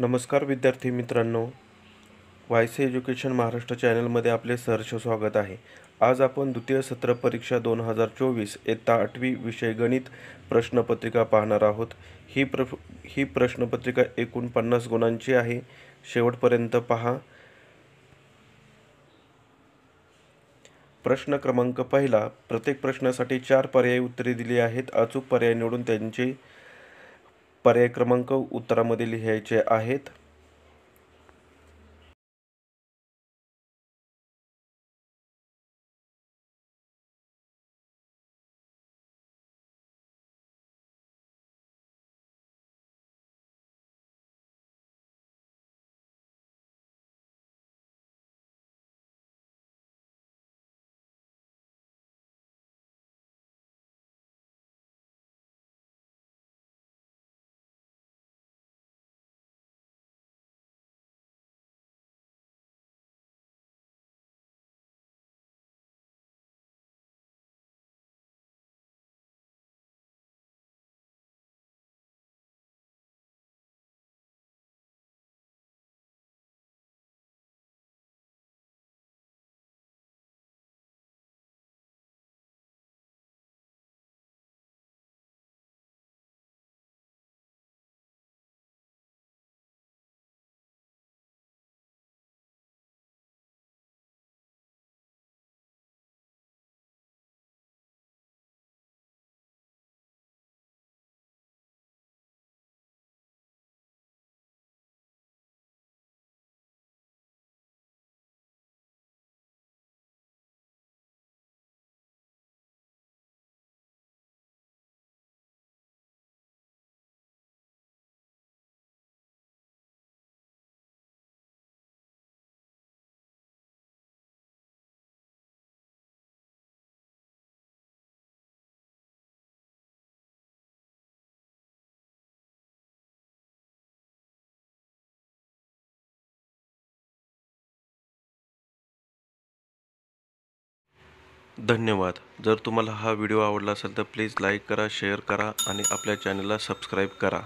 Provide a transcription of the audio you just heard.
नमस्कार विद्यार्थी मित्रांनो, वायसी एज्युकेशन महाराष्ट्र चॅनलमध्ये आपले सहर्ष स्वागत आहे। आज आपण द्वितीय सत्र परीक्षा 2024 इयत्ता 8वी विषय गणित प्रश्नपत्रिका पाहणार आहोत। ही प्रश्नपत्रिका एकूण 50 गुणांची आहे। शेवटपर्यंत पहा। प्रश्न क्रमांक पहिला, प्रत्येक प्रश्नासाठी 4 पर्यायी उत्तरे दिली आहेत। अचूक पर्याय निवडून त्यांचे पर्याय क्रमांक उत्तरामध्ये लिहायचे आहेत। धन्यवाद। जर तुम्हाला हा व्हिडिओ आवडला असेल तर प्लीज लाईक करा, शेअर करा आणि आपल्या चॅनलला सबस्क्राईब करा।